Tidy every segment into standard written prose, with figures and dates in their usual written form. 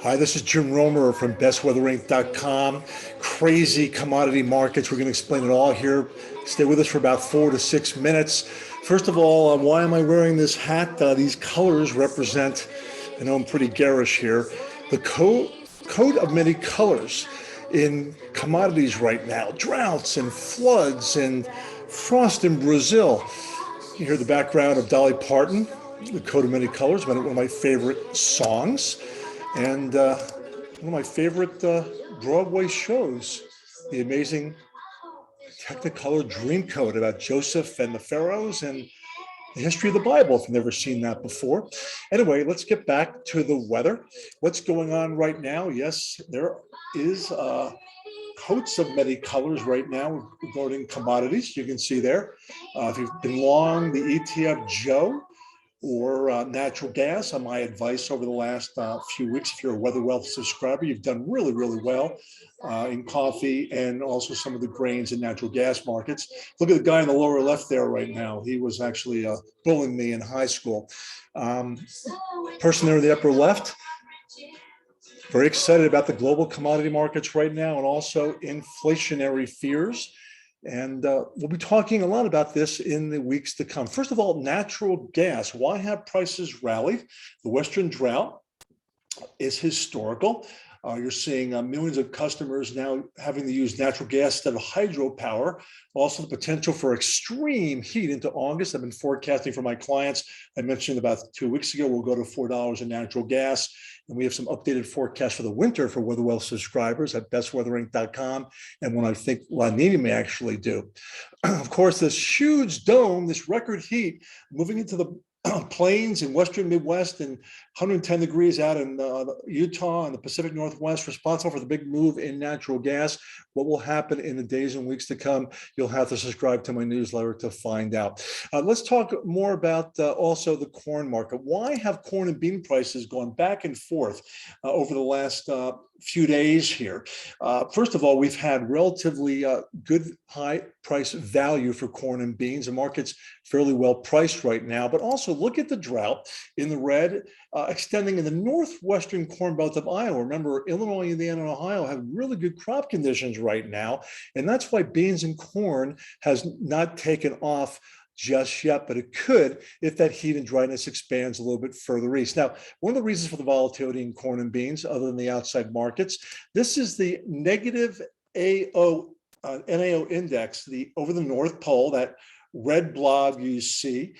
Hi, this is Jim Romer from bestweatherinc.com. Crazy commodity markets. We're going to explain it all here. Stay with us for about 4 to 6 minutes. First of all, why am I wearing this hat? These colors represent, I know I'm pretty garish here, the coat of many colors in commodities right now. Droughts and floods and frost in Brazil. You hear the background of Dolly Parton, The Coat of Many Colors, one of my favorite songs, and one of my favorite Broadway shows, The Amazing Technicolor Dreamcoat, about Joseph and the Pharaohs and the history of the Bible, if you've never seen that before. Anyway, let's get back to the weather. What's going on right now? Yes, there is coats of many colors right now regarding commodities. You can see there. If you've been long the ETF Joe or natural gas, on my advice over the last few weeks, if you're a Weather Wealth subscriber, you've done really, really well in coffee and also some of the grains and natural gas markets. Look at the guy in the lower left there right now. He was actually bullying me in high school. Person there in the upper left, very excited about the global commodity markets right now and also inflationary fears. And we'll be talking a lot about this in the weeks to come. First of all, natural gas. Why have prices rallied? The Western drought is historical. You're seeing millions of customers now having to use natural gas instead of hydropower. Also, the potential for extreme heat into August. I've been forecasting for my clients. I mentioned about 2 weeks ago, we'll go to $4 in natural gas. And we have some updated forecasts for the winter for Weather Wealth subscribers at bestweatherinc.com, and what I think La Nina may actually do. Of course, this huge dome, this record heat, moving into the plains in western Midwest and 110 degrees out in Utah and the Pacific Northwest, responsible for the big move in natural gas. What will happen in the days and weeks to come? You'll have to subscribe to my newsletter to find out. Let's talk more about also the corn market. Why have corn and bean prices gone back and forth over the last few days here? First of all, we've had relatively good high price value for corn and beans. The market's fairly well priced right now, but also look at the drought in the red, extending in the northwestern corn belt of Iowa. Remember, Illinois, Indiana, and Ohio have really good crop conditions right now, and that's why beans and corn has not taken off just yet, but it could if that heat and dryness expands a little bit further east. Now, one of the reasons for the volatility in corn and beans, other than the outside markets, this is the negative NAO index, over the North Pole, that red blob you see,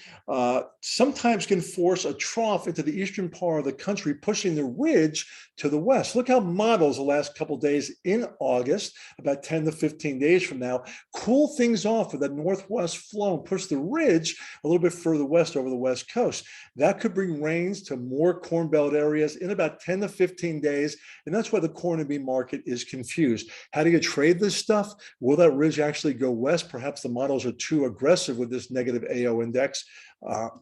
sometimes can force a trough into the eastern part of the country, pushing the ridge to the west. Look how models the last couple of days in August, about 10 to 15 days from now, cool things off with that northwest flow and push the ridge a little bit further west over the west coast. That could bring rains to more corn belt areas in about 10 to 15 days, and that's why the corn and bean market is confused. How do you trade this stuff? Will that ridge actually go west? Perhaps the models are too aggressive with this negative AO index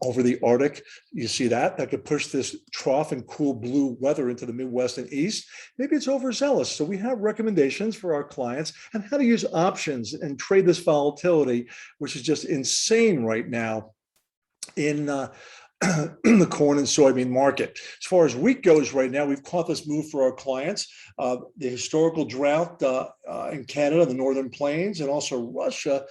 over the Arctic. You see that could push this trough and cool blue weather into the Midwest and East. Maybe it's overzealous. So we have recommendations for our clients on how to use options and trade this volatility, which is just insane right now in the corn and soybean market. As far as wheat goes right now, we've caught this move for our clients. The historical drought in Canada, the Northern Plains, and also Russia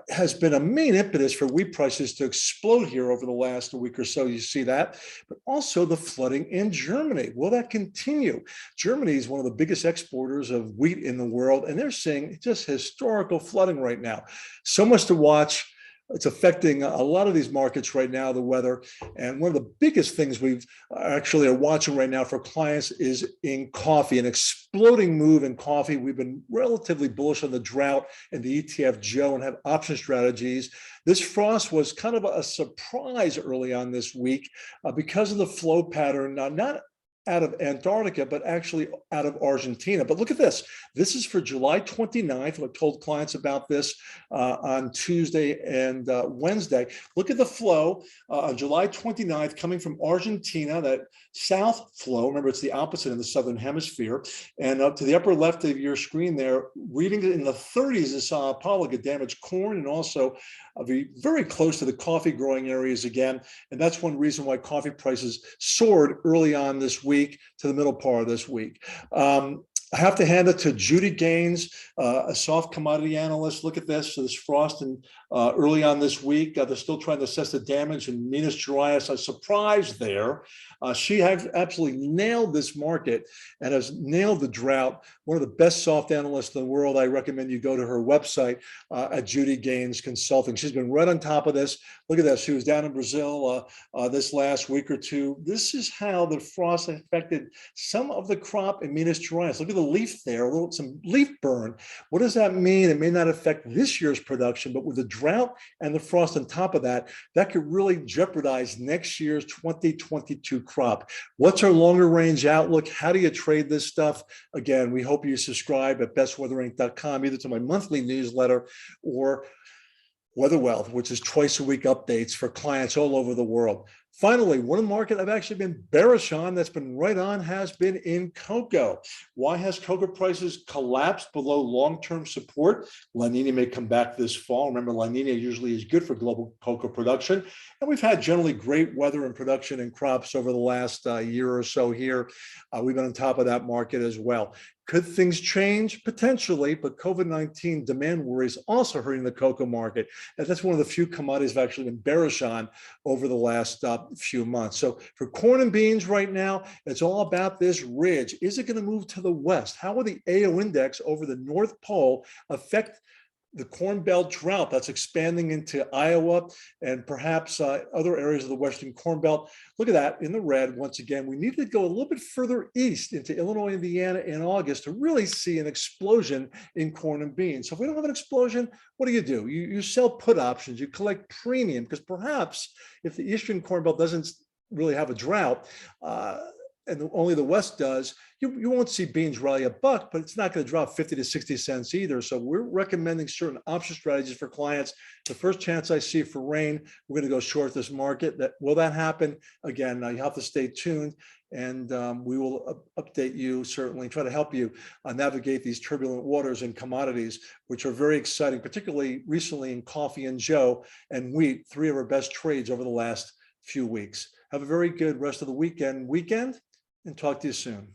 has been a main impetus for wheat prices to explode here over the last week or so. You see that, but also the flooding in Germany. Will that continue? Germany is one of the biggest exporters of wheat in the world, and they're seeing just historical flooding right now. So much to watch. It's affecting a lot of these markets right now, the weather. And one of the biggest things we've actually are watching right now for clients is in coffee, an exploding move in coffee. We've been relatively bullish on the drought and the ETF Joe and have option strategies. This frost was kind of a surprise early on this week because of the flow pattern, not out of Antarctica, but actually out of Argentina. But look at this. This is for July 29th. I told clients about this on Tuesday and Wednesday. Look at the flow on July 29th coming from Argentina, that south flow. Remember, it's the opposite in the southern hemisphere. And up to the upper left of your screen there, reading it in the 30s in Sao Paulo, could damage corn and also be very close to the coffee growing areas again. And that's one reason why coffee prices soared early on this week. week to the middle part of this week. I have to hand it to Judy Gaines, a soft commodity analyst. Look at this. So this frost and early on this week, they're still trying to assess the damage in Minas Gerais. I was surprised there. She has absolutely nailed this market and has nailed the drought. One of the best soft analysts in the world. I recommend you go to her website at Judy Gaines Consulting. She's been right on top of this. Look at this. She was down in Brazil this last week or two. This is how the frost affected some of the crop in Minas Gerais. Look at the leaf there, some leaf burn. What does that mean? It may not affect this year's production, but with the drought and the frost on top of that, that could really jeopardize next year's 2022 crop. What's our longer range outlook? How do you trade this stuff? Again, we hope you subscribe at bestweatherinc.com, either to my monthly newsletter or Weather Wealth, which is twice a week updates for clients all over the world. Finally, one market I've actually been bearish on that's been right on has been in cocoa. Why has cocoa prices collapsed below long-term support? La Nina may come back this fall. Remember, La Nina usually is good for global cocoa production. And we've had generally great weather and production and crops over the last year or so here. We've been on top of that market as well. Could things change? Potentially, but COVID-19 demand worries also hurting the cocoa market. And that's one of the few commodities I've actually been bearish on over the last few months. So for corn and beans right now, it's all about this ridge. Is it going to move to the west? How will the AO index over the North Pole affect the Corn Belt drought that's expanding into Iowa and perhaps other areas of the Western Corn Belt? Look at that in the red. Once again, we need to go a little bit further east into Illinois, Indiana in August to really see an explosion in corn and beans. So if we don't have an explosion, what do? You sell put options, you collect premium, because perhaps if the Eastern Corn Belt doesn't really have a drought, and only the West does, you won't see beans rally a buck, but it's not going to drop 50 to 60 cents either. So we're recommending certain option strategies for clients. The first chance I see for rain, we're going to go short this market. Will that happen? Again, you have to stay tuned, and we will update you, certainly try to help you navigate these turbulent waters in commodities, which are very exciting, particularly recently in coffee and Joe and wheat, three of our best trades over the last few weeks. Have a very good rest of the weekend, and talk to you soon.